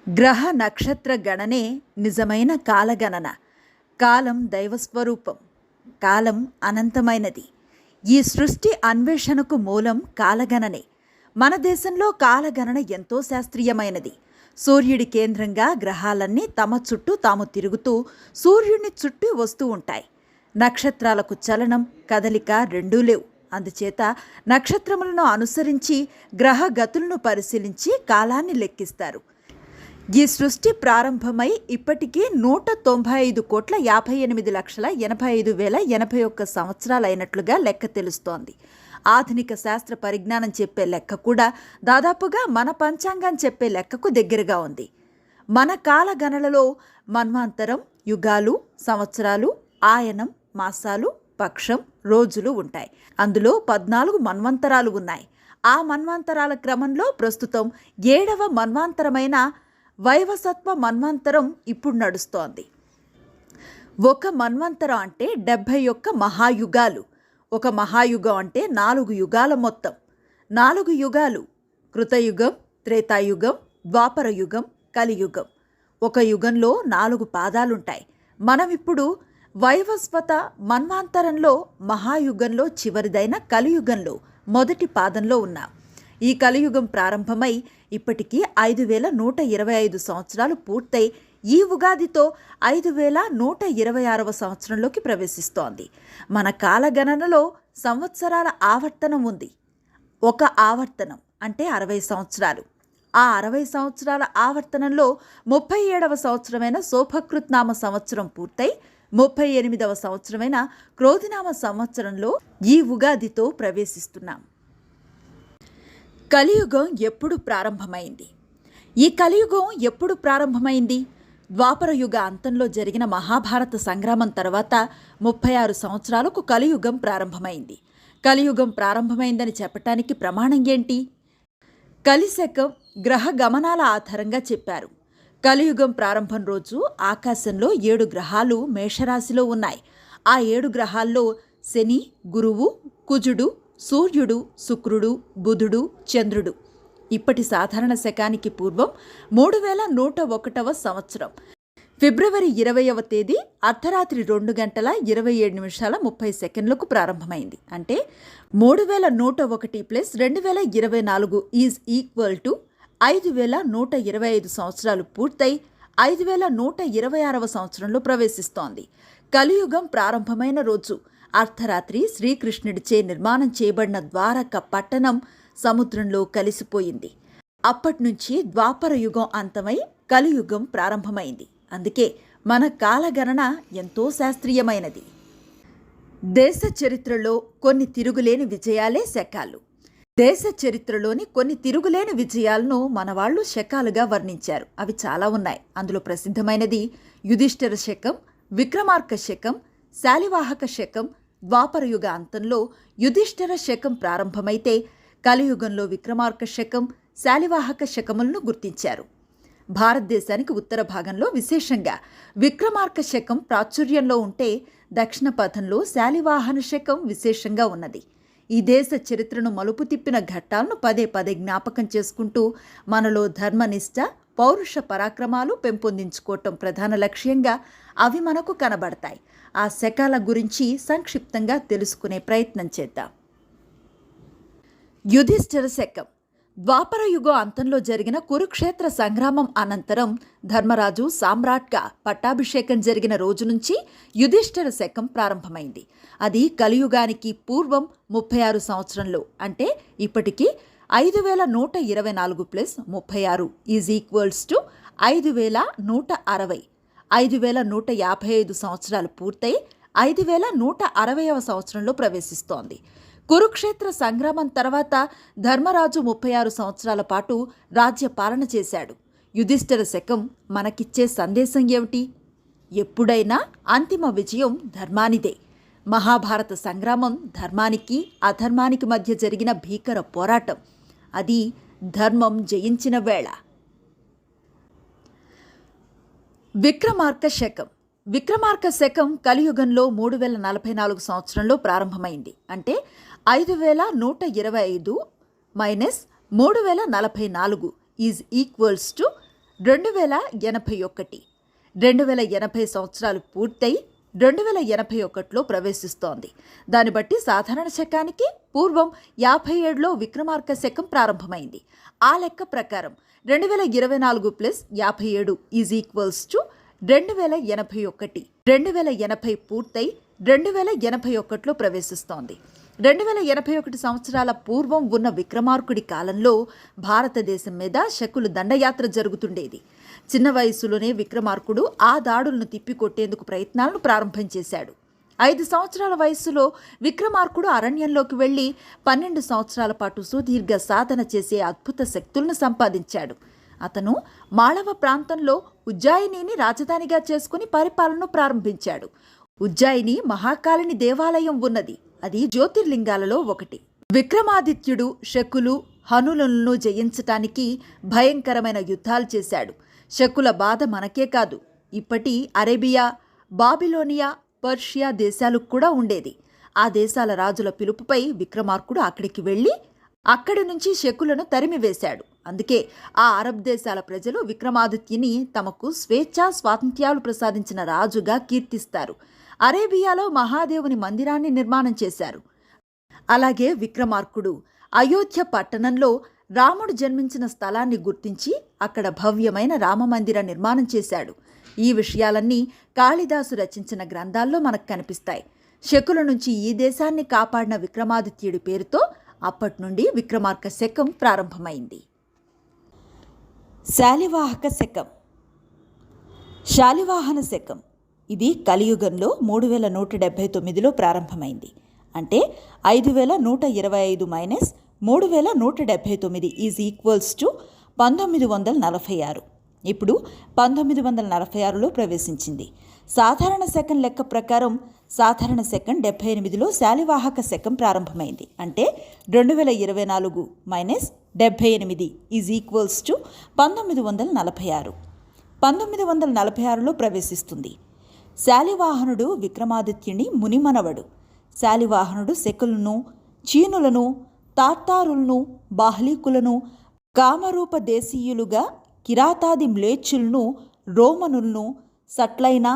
గ్రహ నక్షత్ర గణనే నిజమైన కాలగణన. కాలం దైవస్వరూపం. కాలం అనంతమైనది. ఈ సృష్టి అన్వేషణకు మూలం కాలగణనే. మన దేశంలో కాలగణన ఎంతో శాస్త్రీయమైనది. సూర్యుడి కేంద్రంగా గ్రహాలన్నీ తమ చుట్టూ తాము తిరుగుతూ సూర్యుని చుట్టూ వస్తూ ఉంటాయి. నక్షత్రాలకు చలనం, కదలిక రెండూ లేవు. అందుచేత నక్షత్రములను అనుసరించి గ్రహ గతులను పరిశీలించి కాలాన్ని లెక్కిస్తారు. ఈ సృష్టి ప్రారంభమై ఇప్పటికీ 195,58,85,081 సంవత్సరాలైనట్లుగా లెక్క తెలుస్తోంది. ఆధునిక శాస్త్ర పరిజ్ఞానం చెప్పే లెక్క కూడా దాదాపుగా మన పంచాంగం చెప్పే లెక్కకు దగ్గరగా ఉంది. మన కాలగణనలో మన్వంతరం, యుగాలు, సంవత్సరాలు, ఆయనం, మాసాలు, పక్షం, రోజులు ఉంటాయి. అందులో 14 మన్వంతరాలు ఉన్నాయి. ఆ మన్వంతరాల క్రమంలో ప్రస్తుతం 7వ మన్వంతరమైన వైవసత్వ మన్వంతరం ఇప్పుడు నడుస్తోంది. ఒక మన్వంతరం అంటే 71 మహాయుగాలు. ఒక మహాయుగం అంటే 4 యుగాల మొత్తం. 4 యుగాలు: కృతయుగం, త్రేతాయుగం, ద్వాపర యుగం, కలియుగం. ఒక యుగంలో 4 పాదాలుంటాయి. మనం ఇప్పుడు వైవస్వత మన్వంతరంలో, మహాయుగంలో చివరిదైన కలియుగంలో మొదటి పాదంలో ఉన్నాం. ఈ కలియుగం ప్రారంభమై ఇప్పటికీ 5,125 సంవత్సరాలు పూర్తయి ఈ ఉగాదితో 5,126వ సంవత్సరంలోకి ప్రవేశిస్తోంది. మన కాలగణనలో సంవత్సరాల ఆవర్తనం ఉంది. ఒక ఆవర్తనం అంటే 60 సంవత్సరాలు. ఆ 60 సంవత్సరాల ఆవర్తనంలో 37వ సంవత్సరమైన శోభకృత్నామ సంవత్సరం పూర్తయి 38వ సంవత్సరమైన క్రోధినామ సంవత్సరంలో ఈ ఉగాదితో ప్రవేశిస్తున్నాం. కలియుగం ఎప్పుడు ప్రారంభమైంది? ఈ కలియుగం ఎప్పుడు ప్రారంభమైంది? ద్వాపర యుగ అంతంలో జరిగిన మహాభారత సంగ్రామం తర్వాత 36 సంవత్సరాలకు కలియుగం ప్రారంభమైంది. కలియుగం ప్రారంభమైందని చెప్పటానికి ప్రమాణం ఏంటి? కలిశకం గ్రహ గమనాల ఆధారంగా చెప్పారు. కలియుగం ప్రారంభం రోజు ఆకాశంలో 7 గ్రహాలు మేషరాశిలో ఉన్నాయి. ఆ 7 గ్రహాల్లో శని, గురువు, కుజుడు, సూర్యుడు, శుక్రుడు, బుధుడు, చంద్రుడు. ఇప్పటి సాధారణ శకానికి పూర్వం 3101వ సంవత్సరం ఫిబ్రవరి 20వ తేదీ అర్ధరాత్రి 2:27:30 ప్రారంభమైంది. అంటే 3101 + 2024 ఈజ్ ఈక్వల్ టు 5,125 సంవత్సరాలు పూర్తయి 5,126వ సంవత్సరంలో ప్రవేశిస్తోంది. కలియుగం ప్రారంభమైన రోజు అర్ధరాత్రి శ్రీకృష్ణుడిచే నిర్మాణం చేయబడిన ద్వారక పట్టణం సముద్రంలో కలిసిపోయింది. అప్పట్నుంచి ద్వాపర యుగం అంతమై కలియుగం ప్రారంభమైంది. అందుకే మన కాలగణన ఎంతో శాస్త్రీయమైనది. దేశ చరిత్రలో కొన్ని తిరుగులేని విజయాలే శకాలు. దేశ చరిత్రలోని కొన్ని తిరుగులేని విజయాలను మనవాళ్లు శకాలుగా వర్ణించారు. అవి చాలా ఉన్నాయి. అందులో ప్రసిద్ధమైనది యుధిష్ఠిర శకం, విక్రమార్క శకం, శాలివాహక శకం. ద్వాపర యుగ అంతంలో యుధిష్ఠిర శకం ప్రారంభమైతే కలియుగంలో విక్రమార్క శకం, శాలివాహక శకములను గుర్తించారు. భారతదేశానికి ఉత్తర భాగంలో విశేషంగా విక్రమార్క శకం ప్రాచుర్యంలో ఉంటే దక్షిణ పథంలో శాలివాహన శకం విశేషంగా ఉన్నది. ఈ దేశ చరిత్రను మలుపు తిప్పిన ఘట్టాలను పదే పదే జ్ఞాపకం చేసుకుంటూ మనలో ధర్మనిష్ట, పౌరుష పరాక్రమాలు పెంపొందించుకోవటం ప్రధాన లక్ష్యంగా అవి మనకు కనబడతాయి. ఆ శకాల గురించి సంక్షిప్తంగా తెలుసుకునే ప్రయత్నం చేద్దాం. యుధిష్ఠిర శకం ద్వాపర యుగం అంతంలో జరిగిన కురుక్షేత్ర సంగ్రామం అనంతరం ధర్మరాజు సామ్రాట్గా పట్టాభిషేకం జరిగిన రోజు నుంచి యుధిష్ఠిర శకం ప్రారంభమైంది. అది కలియుగానికి పూర్వం 36 సంవత్సరంలో. అంటే ఇప్పటికీ 5,124 + 36 ఈజ్ ఈక్వల్స్ టు 5,160. 5,155 సంవత్సరాలు పూర్తయి 5,160వ సంవత్సరంలో ప్రవేశిస్తోంది. కురుక్షేత్ర సంగ్రామం తర్వాత ధర్మరాజు 36 సంవత్సరాల పాటు రాజ్య పాలన చేశాడు. యుధిష్ఠిర శకం మనకిచ్చే సందేశం ఏమిటి? ఎప్పుడైనా అంతిమ విజయం ధర్మానిదే. మహాభారత సంగ్రామం ధర్మానికి, అధర్మానికి మధ్య జరిగిన భీకర పోరాటం. అది ధర్మం జయించిన వేళ. విక్రమార్క శకం. విక్రమార్క శకం కలియుగంలో 3044 సంవత్సరంలో ప్రారంభమైంది. అంటే 5,125 - 3,044 ఈజ్ ఈక్వల్స్ టు 2081. 2080 సంవత్సరాలు పూర్తయి 2081లో ప్రవేశిస్తోంది. దాన్ని బట్టి సాధారణ శకానికి పూర్వం 57లో విక్రమార్క శకం ప్రారంభమైంది. ఆ లెక్క ప్రకారం 2024 + 57 = 2081. 2080 పూర్తయి 2081లో ప్రవేశిస్తోంది. 2081 సంవత్సరాల పూర్వం ఉన్న విక్రమార్కుడి కాలంలో భారతదేశం మీద శకులు దండయాత్ర జరుగుతుండేది. చిన్న వయసులోనే విక్రమార్కుడు ఆ దాడులను తిప్పికొట్టేందుకు ప్రయత్నాలను ప్రారంభం చేశాడు. 5 సంవత్సరాల వయస్సులో విక్రమార్కుడు అరణ్యంలోకి వెళ్లి 12 సంవత్సరాల పాటు సుదీర్ఘ సాధన చేసే అద్భుత శక్తులను సంపాదించాడు. అతను మాళవ ప్రాంతంలో ఉజ్జాయినిని రాజధానిగా చేసుకుని పరిపాలనను ప్రారంభించాడు. ఉజ్జాయిని మహాకాళిని దేవాలయం ఉన్నది. అది జ్యోతిర్లింగాలలో ఒకటి. విక్రమాదిత్యుడు శకులు, హనులను జయించటానికి భయంకరమైన యుద్ధాలు చేశాడు. శకుల బాధ మనకే కాదు, ఇప్పటి అరేబియా, బాబిలోనియా, పర్షియా దేశాలకు కూడా ఉండేది. ఆ దేశాల రాజుల పిలుపుపై విక్రమార్కుడు అక్కడికి వెళ్లి అక్కడి నుంచి శకులను తరిమివేశాడు. అందుకే ఆ అరబ్ దేశాల ప్రజలు విక్రమాదిత్యుని తమకు స్వేచ్ఛా స్వాతంత్ర్యాలు ప్రసాదించిన రాజుగా కీర్తిస్తారు. అరేబియాలో మహాదేవుని మందిరాన్ని నిర్మాణం చేశారు. అలాగే విక్రమార్కుడు అయోధ్య పట్టణంలో రాముడు జన్మించిన స్థలాన్ని గుర్తించి అక్కడ భవ్యమైన రామమందిర నిర్మాణం చేశాడు. ఈ విషయాలన్నీ కాళిదాసు రచించిన గ్రంథాల్లో మనకు కనిపిస్తాయి. శకుల నుంచి ఈ దేశాన్ని కాపాడిన విక్రమాదిత్యుడి పేరుతో అప్పటి నుండి విక్రమార్క శకం ప్రారంభమైంది. శాలివాహక శకం. శాలివాహన శకం ఇది కలియుగంలో 3179లో ప్రారంభమైంది. అంటే 5125 - 3179 = 1946. ఇప్పుడు 1946లో ప్రవేశించింది. సాధారణ శకం లెక్క ప్రకారం సాధారణ శకం 78లో శాలివాహక శకం ప్రారంభమైంది. అంటే 2024 - 78 = 1946. 1946లో ప్రవేశిస్తుంది. శాలివాహనుడు విక్రమాదిత్యుని మునిమనవడు. శాలివాహనుడు శకులను, చీనులను, తార్తారులను, బాహ్లీకులను, కామరూప దేశీయులుగా కిరాతాది మ్లేచ్చులను, రోమనులను, సట్లైన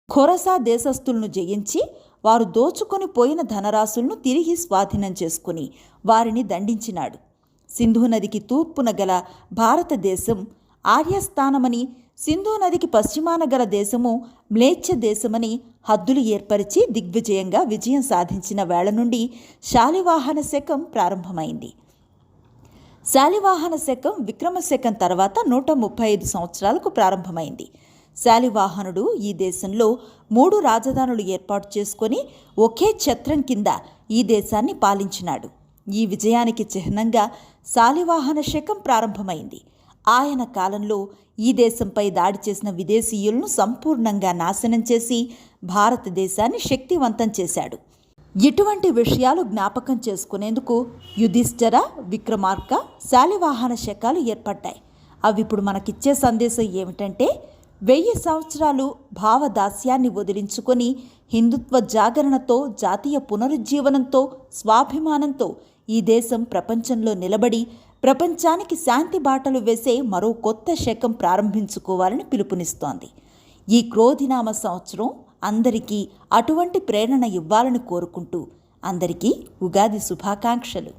ఖొరసా దేశస్థులను జయించి వారు దోచుకొని పోయిన ధనరాశులను తిరిగి స్వాధీనం చేసుకుని వారిని దండించినాడు. సింధు నదికి తూర్పున గల భారతదేశం ఆర్యస్థానమని, సింధు నదికి పశ్చిమాన గల దేశము మ్లేచ్ఛ దేశమని హద్దులు ఏర్పరిచి దిగ్విజయంగా విజయం సాధించిన వేళ నుండి శాలివాహన శకం ప్రారంభమైంది. శాలివాహన శకం విక్రమశకం తర్వాత 135 సంవత్సరాలకు ప్రారంభమైంది. శాలివాహనుడు ఈ దేశంలో 3 రాజధానులు ఏర్పాటు చేసుకొని ఒకే ఛత్రం కింద ఈ దేశాన్ని పాలించినాడు. ఈ విజయానికి చిహ్నంగా శాలివాహన శకం ప్రారంభమైంది. ఆయన కాలంలో ఈ దేశంపై దాడి చేసిన విదేశీయులను సంపూర్ణంగా నాశనం చేసి భారతదేశాన్ని శక్తివంతం చేశాడు. ఇటువంటి విషయాలు జ్ఞాపకం చేసుకునేందుకు యుధిష్ఠిర, విక్రమార్క, శాలివాహన శకాలు ఏర్పడ్డాయి. అవి ఇప్పుడు మనకిచ్చే సందేశం ఏమిటంటే 1000 సంవత్సరాలు భావదాస్యాన్ని వదిలించుకొని హిందుత్వ జాగరణతో, జాతీయ పునరుజ్జీవనంతో, స్వాభిమానంతో ఈ దేశం ప్రపంచంలో నిలబడి ప్రపంచానికి శాంతి బాటలు వేసే మరో కొత్త శకం ప్రారంభించుకోవాలని పిలుపునిస్తోంది. ఈ క్రోధినామ సంవత్సరం అందరికీ అటువంటి ప్రేరణ ఇవ్వాలని కోరుకుంటూ అందరికీ ఉగాది శుభాకాంక్షలు.